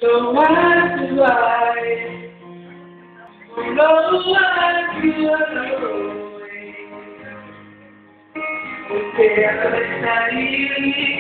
So why do I know I feel alone? Porque a veces ahí,